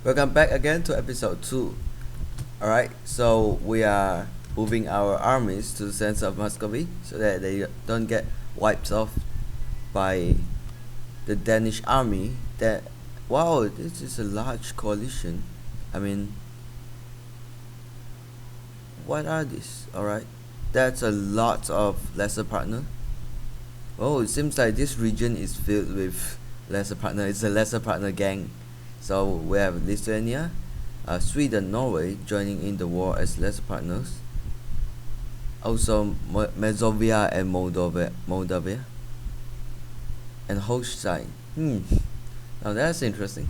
Welcome back again to episode 2. Alright, so we are moving our armies to the center of Muscovy so that they don't get wiped off by the Danish army. Wow, this is a large coalition. I mean, what are these? Alright, that's a lot of lesser partner. Oh, it seems like this region is filled with lesser partner. It's a lesser partner gang. So we have Lithuania, Sweden, Norway joining in the war as lesser partners. Also Mazovia and Moldavia. And Holstein. Now that's interesting.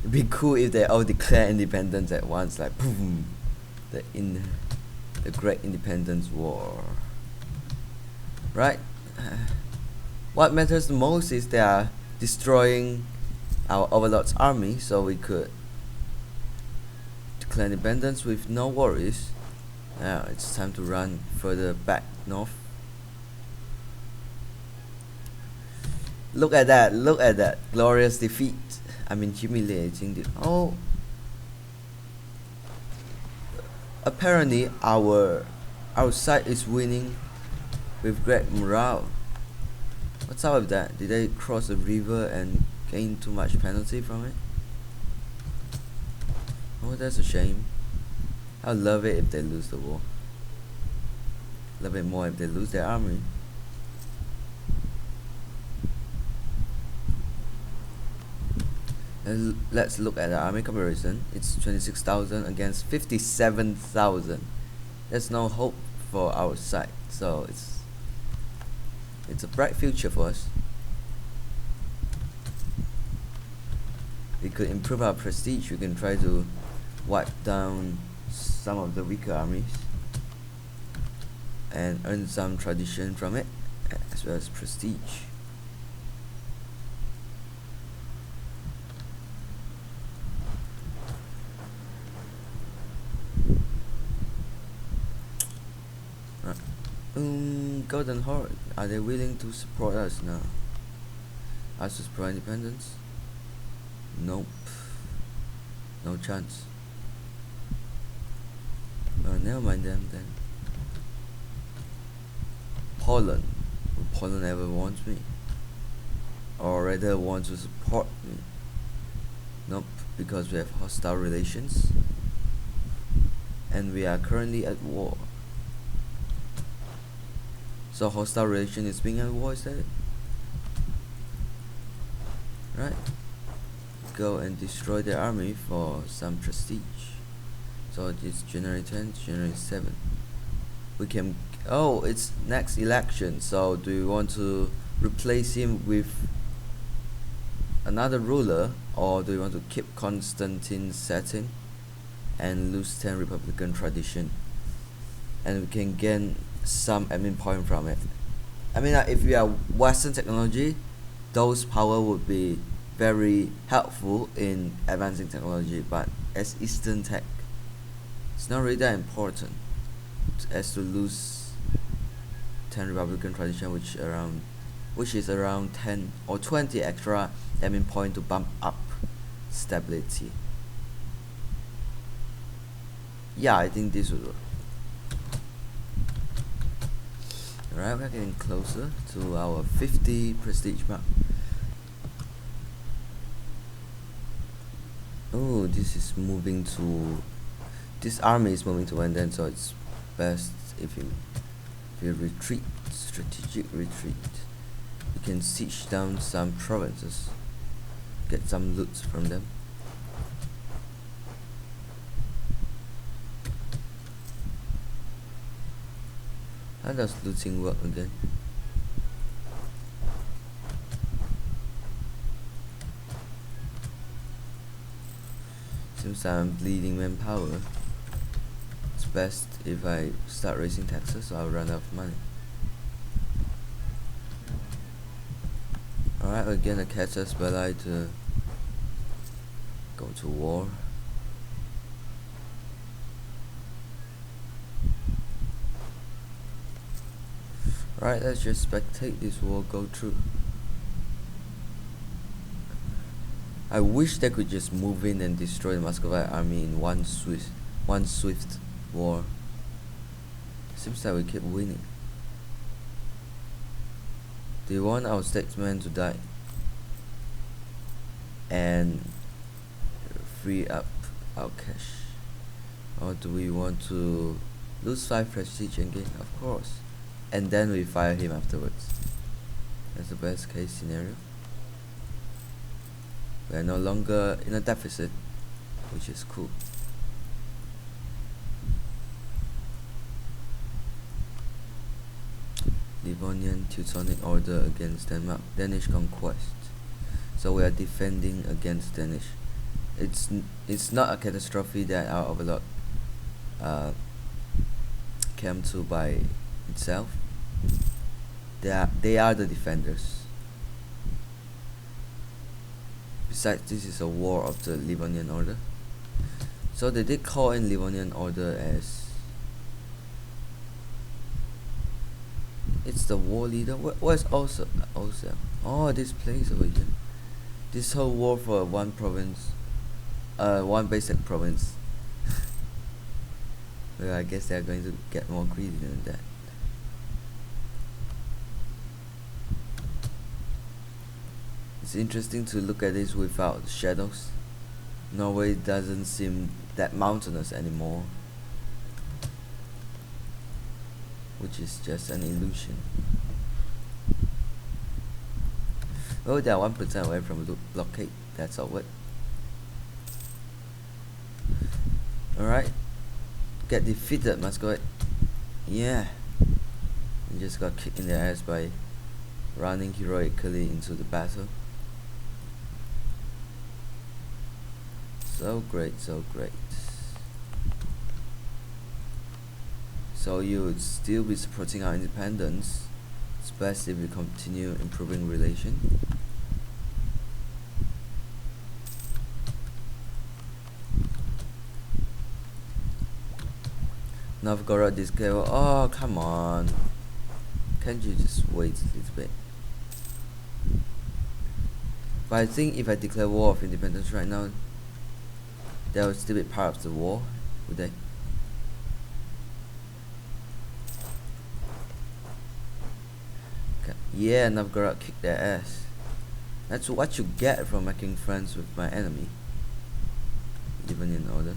It'd be cool if they all declare independence at once, like boom, the Great Independence War. Right? What matters the most is they are destroying our overlord's army, so we could declare independence with no worries. Now it's time to run further back north. Look at that glorious defeat. I mean, humiliating oh, apparently our side is winning with great morale. What's up with that? Did they cross a river and gain too much penalty from it? Oh, that's a shame. I'd love it if they lose the war. Love it more if they lose their army. Let's look at the army comparison. It's 26,000 against 57,000. There's no hope for our side, so it's a bright future for us. We could improve our prestige. We can try to wipe down some of the weaker armies and earn some tradition from it, as well as prestige. Golden Horde, are they willing to support us now? Us as pro-independence? Nope. No chance. Never mind them then. Poland. Will Poland ever want me? Or rather want to support me? Nope, because we have hostile relations. And we are currently at war. So hostile relation is being at war, is that it? Right. Go and destroy their army for some prestige. So it's January 10th, January 7th. We can it's next election, so do you want to replace him with another ruler, or do you want to keep Constantine setting and lose 10 Republican tradition, and we can gain some admin point from it? I mean, if we are Western technology, those power would be very helpful in advancing technology, but as Eastern tech, it's not really that important as to lose 10 Republican tradition, which is around 10 or 20 extra admin point to bump up stability. Yeah, I think this would work. Alright, we're getting closer to our 50 prestige mark. Oh, this army is moving to London, so it's best if you retreat, strategic retreat. You can siege down some provinces, get some loot from them. How does looting work again? Since I'm bleeding manpower, it's best if I start raising taxes, so I'll run out of money. Alright, we're gonna catch us belli to go to war. Right, let's just spectate this war go through. I wish they could just move in and destroy the Muscovite army in one swift war. Seems like we keep winning. Do you want our statesmen to die and free up our cash? Or do we want to lose 5 prestige and gain? Of course. And then we fire him afterwards. That's the best case scenario. We are no longer in a deficit, which is cool. Livonian Teutonic Order against Denmark. Danish conquest. So we are defending against Danish. It's not a catastrophe that our overlord came to by itself. They are the defenders. Besides, this is a war of the Livonian Order. So they did call in Livonian Order as it's the war leader. Where's also? Oh, this place over here. This whole war for one province, one basic province. Well, I guess they're going to get more greedy than that. It's interesting to look at this without shadows. Norway doesn't seem that mountainous anymore, which is just an illusion. Oh, they are 1% away from blockade. That's all. Alright. Get defeated, Muscovite. Yeah. You just got kicked in the ass by running heroically into the battle. So great, so great. So you would still be supporting our independence. It's best if we continue improving relation. Novgorod declare. Oh, come on. Can't you just wait a little bit? But I think if I declare war of independence right now, they will still be part of the war, would they? Okay. Yeah, Novgorod kicked their ass. That's what you get from making friends with my enemy. Even in order.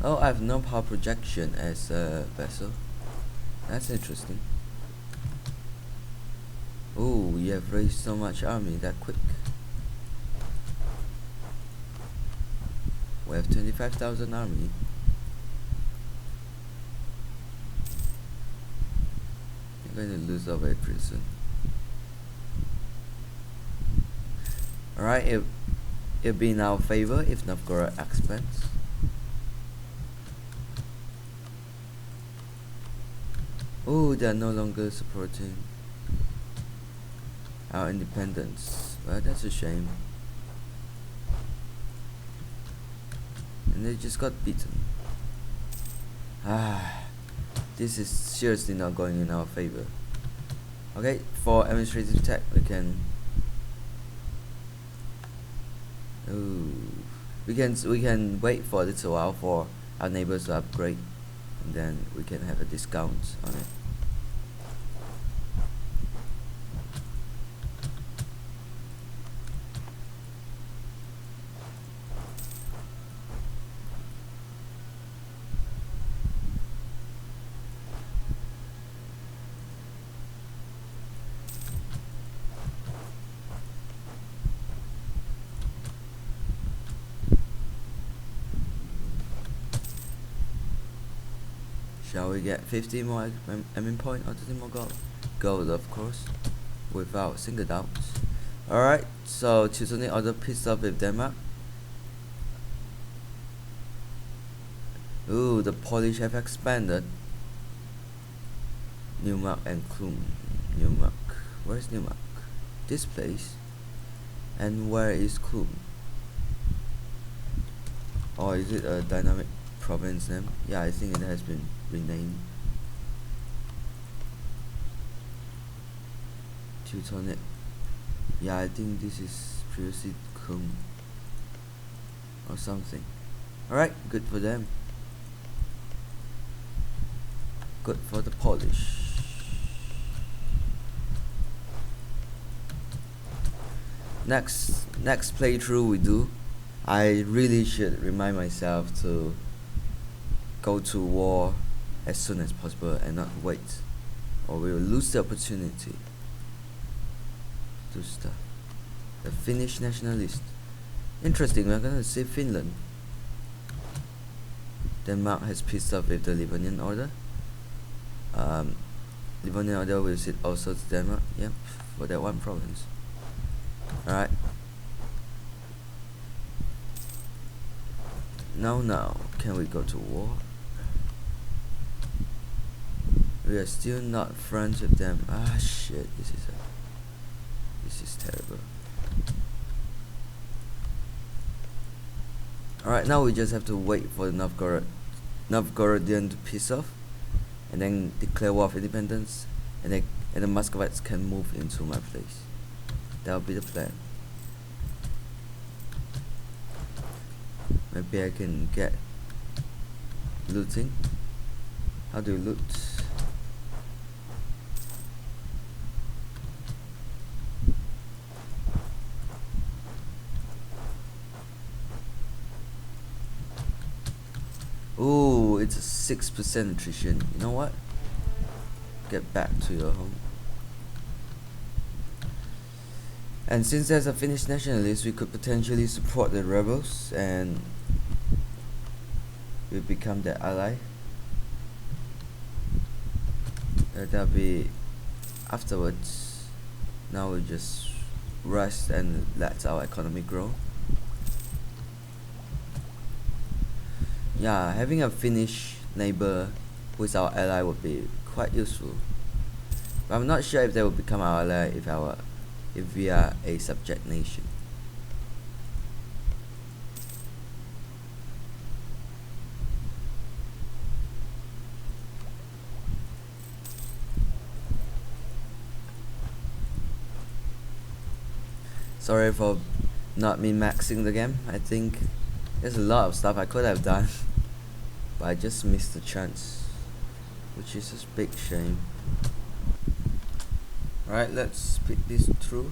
Oh, I have no power projection as a vessel. That's interesting. Oh, you have raised so much army that quick. We have 25,000 army. You're going to lose our very pretty soon. Alright, it'll be in our favor if Novgorod expands. Oh, they are no longer supporting our independence. Well, that's a shame. And they just got beaten. This is seriously not going in our favor. Okay, for administrative tech we can we can wait for a little while for our neighbors to upgrade, and then we can have a discount on it. Shall we get 50 more admin point or 20 more gold? Gold, of course, without single doubt. Alright, so Teutonic Order pissed off with Denmark. Ooh, the Polish have expanded. Neumark and Klum. Neumark. Where's Neumark? This place. And where is Klum? Or is it a dynamic province name. Yeah, I think it has been renamed. Teutonic. Yeah, I think this is previously Kung or something. Alright, good for them. Good for the Polish. Next playthrough we do, I really should remind myself to go to war as soon as possible and not wait, or we will lose the opportunity to stuff. The Finnish nationalist. Interesting, we're gonna see Finland. Denmark has peace off with the Livonian Order. Livonian Order will sit also to Denmark, yep, for that one province. Alright. Now, can we go to war? We are still not friends with them. Ah shit, this is terrible. Alright, now we just have to wait for the Novgorodian to piss off and then declare war of independence, and the Muscovites can move into my place. That'll be the plan. Maybe I can get looting. How do you loot? Ooh, it's a 6% attrition. You know what? Get back to your home. And since there's a Finnish nationalist, we could potentially support the rebels and we become their ally. That'll be afterwards. Now we just rest and let our economy grow. Yeah, having a Finnish neighbor who is our ally would be quite useful. But I'm not sure if they will become our ally if we are a subject nation. Sorry for not min-maxing the game. I think there's a lot of stuff I could have done, but I just missed the chance, which is a big shame. Alright, let's speed this through.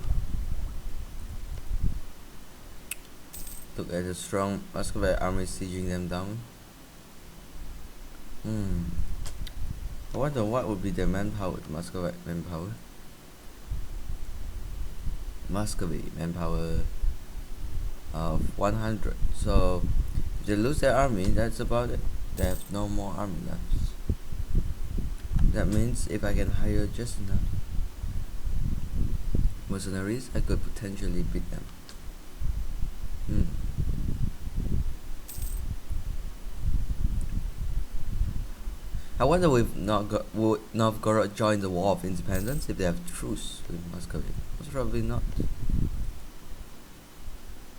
Look at the strong Muscovite army sieging them down. I wonder what would be their manpower, Muscovite manpower. Muscovy manpower of 100. So if they lose their army, that's about it. They have no more army left. That means if I can hire just enough mercenaries, I could potentially beat them. I wonder if would Novgorod join the War of Independence if they have truce with Muscovy. Most probably not.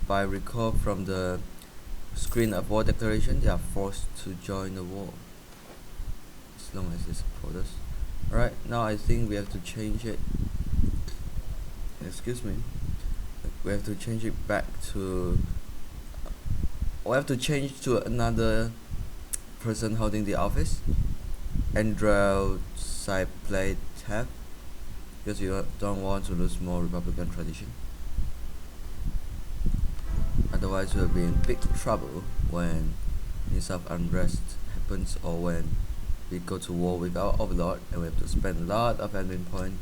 But I recall from the screen of war declaration, they are forced to join the war as long as they support us. Alright, now I think we have to change it. Excuse me. We have to change it back to. We have to change to another person holding the office. Andrew Saipletev, because you don't want to lose more Republican tradition. Otherwise, we'll be in big trouble when news of unrest happens, or when we go to war with our overlord and we have to spend a lot of admin point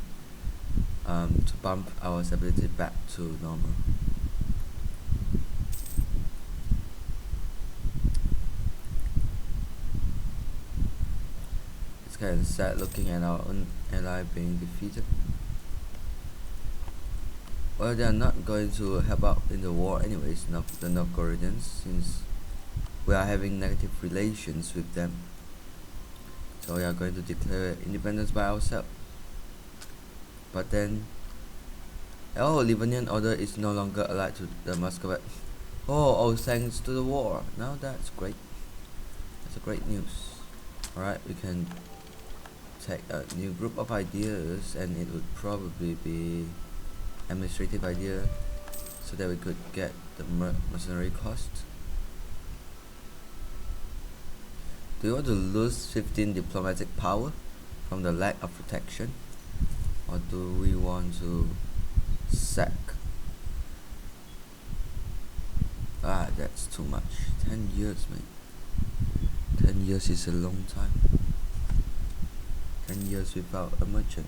to bump our stability back to normal. It's kind of sad looking at our own ally being defeated. Well, they are not going to help out in the war anyways, the Novgorodians, since we are having negative relations with them. So we are going to declare independence by ourselves. But then, Livonian Order is no longer allied to the Muscovite. Oh, thanks to the war. Now that's great. That's a great news. Alright, we can take a new group of ideas, and it would probably be administrative idea, so that we could get the mercenary cost. Do you want to lose 15 diplomatic power from the lack of protection, or do we want to sack? That's too much. 10 years, mate. 10 years is a long time. 10 years without a merchant.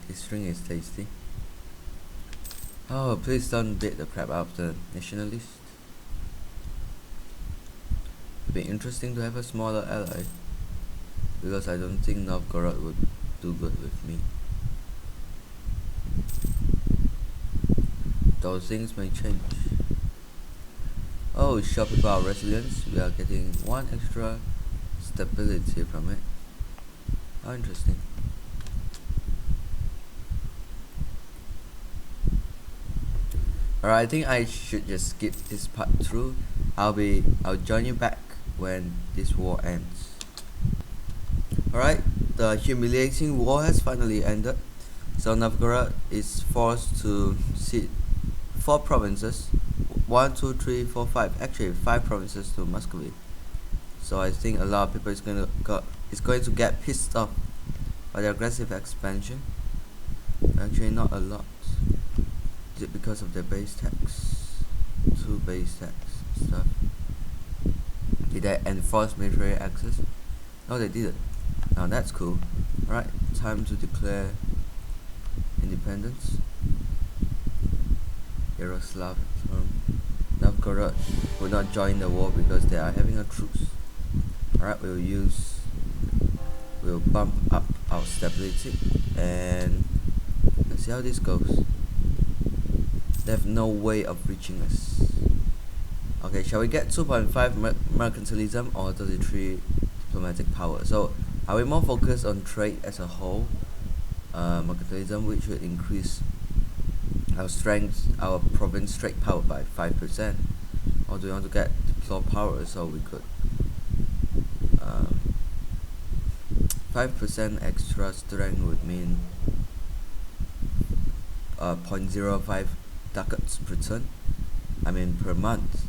This drink is tasty. Oh, please don't beat the crap out of the nationalist. It'd be interesting to have a smaller ally, because I don't think Novgorod would do good with me. Those things may change. Oh, show people our resilience. We are getting 1 extra stability from it. How interesting. Alright, I think I should just skip this part through. I'll join you back when this war ends. Alright, the humiliating war has finally ended. So Novgorod is forced to cede 4 provinces. 1, 2, 3, 4, 5. Actually 5 provinces to Muscovy. So I think a lot of people is going to get pissed off by the aggressive expansion. Actually not a lot. Is it because of their base tax? 2 base tax stuff. Did they enforce military access? No, they didn't. Now that's cool. Alright, time to declare independence. Yaroslav. Novgorod will not join the war because they are having a truce. Alright, we'll bump up our stability, and let's see how this goes. They have no way of reaching us. Okay, shall we get 2.5 mercantilism or 33 diplomatic power? So are we more focused on trade as a whole? Mercantilism, which would increase our strength, our province trade power by 5%, or do we want to get diplo power, so we could 5% extra strength would mean 0.05 ducats per turn, I mean per month.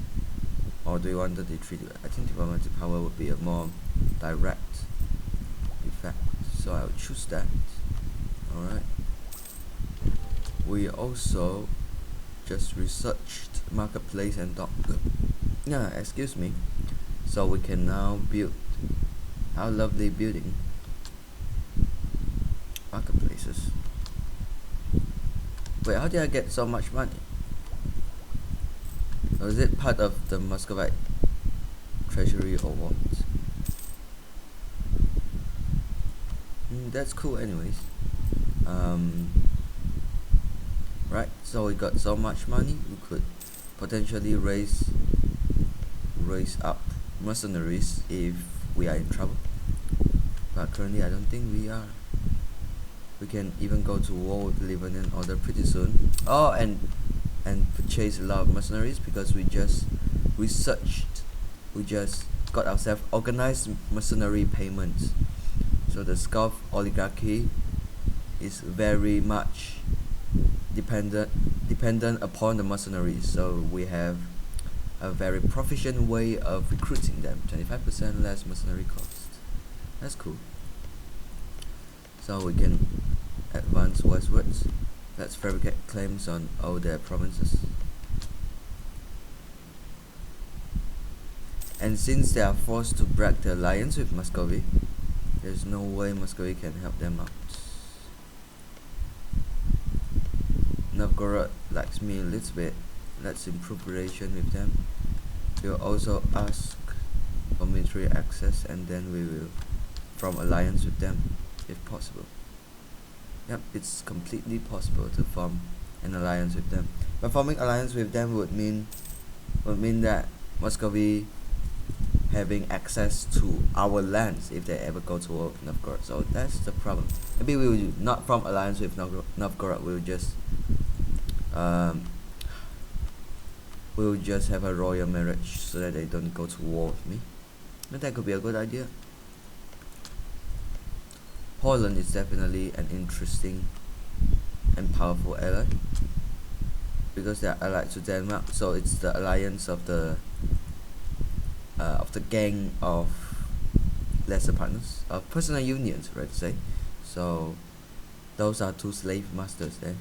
Or do you want the retreat? I think diplomatic power would be a more direct effect, so I'll choose that. Alright. We also just researched marketplace and dock. Yeah, excuse me. So we can now build our lovely building. Marketplaces. Wait, how did I get so much money? Or is it part of the Muscovite treasury or what? That's cool anyways. Right, so we got so much money, we could potentially raise up mercenaries if we are in trouble. But currently I don't think we are. We can even go to war with Lebanon order pretty soon. Oh, and purchase a lot of mercenaries, because we just got ourselves organized mercenary payments. So the Pskov oligarchy is very much dependent upon the mercenaries, so we have a very proficient way of recruiting them. 25% less mercenary cost. That's cool. So we can advance westwards. Let's fabricate claims on all their provinces. And since they are forced to break the alliance with Muscovy, there's no way Muscovy can help them out. Novgorod likes me a little bit. Let's improve relation with them. We'll also ask for military access, and then we will form alliance with them if possible. Yep, it's completely possible to form an alliance with them. But forming alliance with them would mean that Muscovy having access to our lands if they ever go to war with Novgorod. So that's the problem. Maybe we will not form alliance with Novgorod. We'll just have a royal marriage so that they don't go to war with me. And that could be a good idea. Poland is definitely an interesting and powerful ally because they are allied to Denmark. So it's the alliance of the gang of lesser partners, of personal unions, right to say. So those are two slave masters there,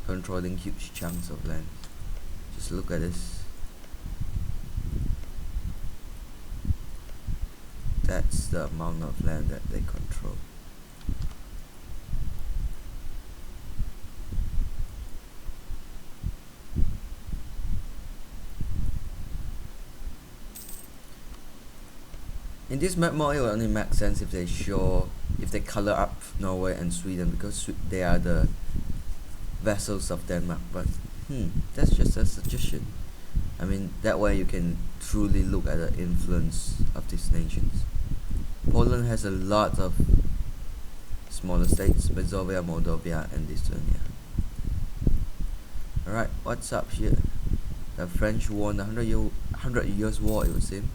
controlling huge chunks of land. Just look at this. That's the amount of land that they control. In this map mode, it will only make sense if they color up Norway and Sweden, because they are the vassals of Denmark. But that's just a suggestion. I mean, that way you can truly look at the influence of these nations. Poland has a lot of smaller states: Mazovia, Moldavia, and Lithuania. Alright, what's up here? The French won the 100 Years' War, it would seem.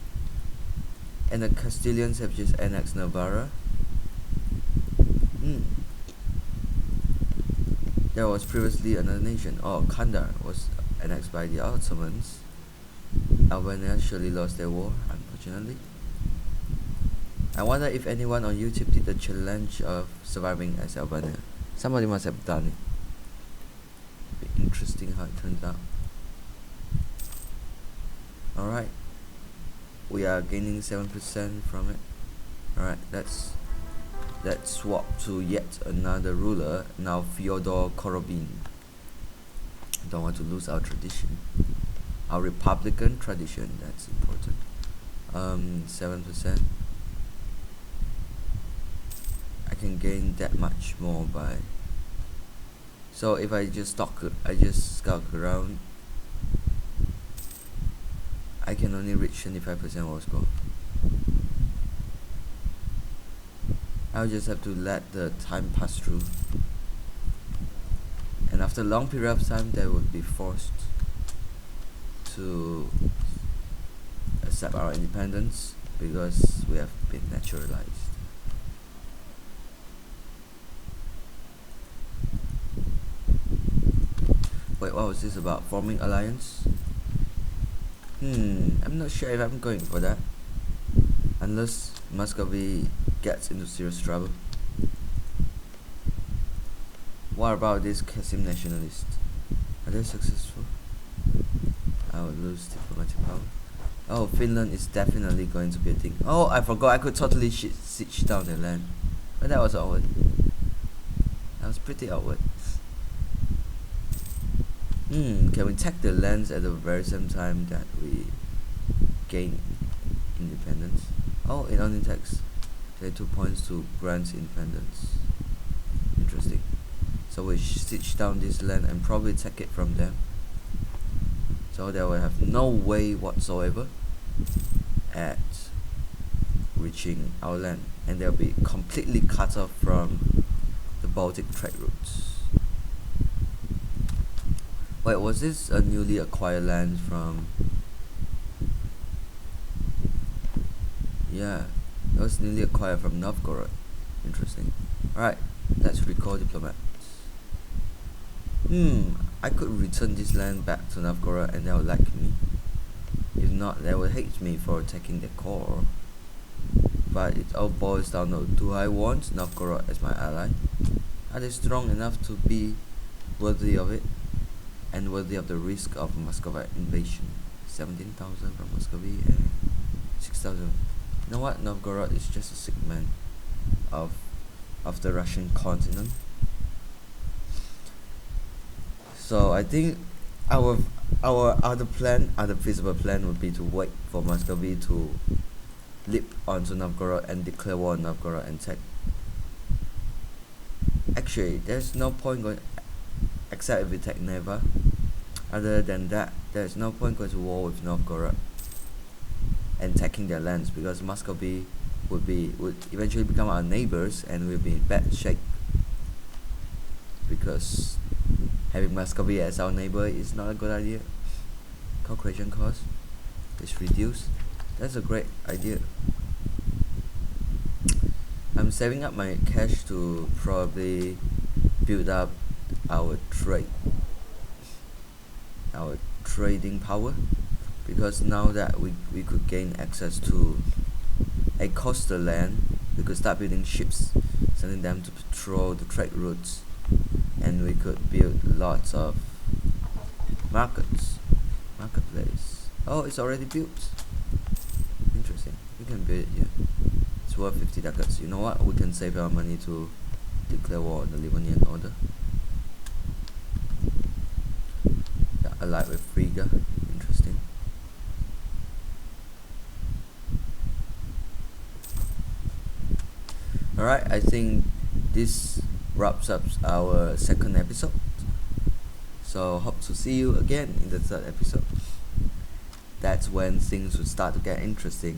And the Castilians have just annexed Navarra. There was previously another nation. Kandar was annexed by the Ottomans. Albania surely lost their war, unfortunately. I wonder if anyone on YouTube did the challenge of surviving as Albania. Somebody must have done it. Be interesting how it turns out. Alright. We are gaining 7% from it. Alright, let's swap to yet another ruler. Now Fyodor Korobin. Don't want to lose our tradition. Our republican tradition, that's important. 7%. I can gain that much more by. So if I just scout around, I can only reach 25% war score. I'll just have to let the time pass through, and after a long period of time they would be forced to accept our independence because we have been naturalized. Wait, what was this about? Forming alliance? I'm not sure if I'm going for that, unless Muscovy gets into serious trouble. What about this Kasim nationalists? Are they successful? I will lose diplomatic power. Oh, Finland is definitely going to be a thing. Oh, I forgot I could totally siege down their land. But that was awkward. That was pretty awkward. Can we take the lands at the very same time that we gain independence? Oh, it only takes 2 points to grant independence. Interesting. So we siege down this land and probably take it from them. So they will have no way whatsoever at reaching our land, and they'll be completely cut off from the Baltic trade routes. Wait, was this a newly acquired land from? Yeah, it was newly acquired from Novgorod. Interesting. Alright, let's recall diplomats. I could return this land back to Novgorod and they will like me. If not, they will hate me for taking their core. But it all boils down to, do I want Novgorod as my ally? Are they strong enough to be worthy of it? And worthy of the risk of Muscovite invasion? 17,000 from Muscovy and 6,000. You know what? Novgorod is just a segment of the Russian continent. So I think our other feasible plan would be to wait for Muscovy to leap onto Novgorod and declare war on Novgorod and take. Actually, there's no point going, except if we take Neva. Other than that, there's no point going to war with Novgorod. and taking their lands, because Muscovy would eventually become our neighbors and we'll be in bad shape, because having Muscovy as our neighbor is not a good idea. Calculation cost is reduced. That's a great idea. I'm saving up my cash to probably build up our trading power, because now that we could gain access to a coastal land, we could start building ships, sending them to patrol the trade routes, and we could build lots of marketplace. Oh, it's already built. Interesting. We can build it here. It's worth 50 ducats. You know what? We can save our money to declare war on the Livonian order. Yeah, allied with Riga. Interesting. Alright, I think this wraps up our second episode. So hope to see you again in the third episode. That's when things will start to get interesting.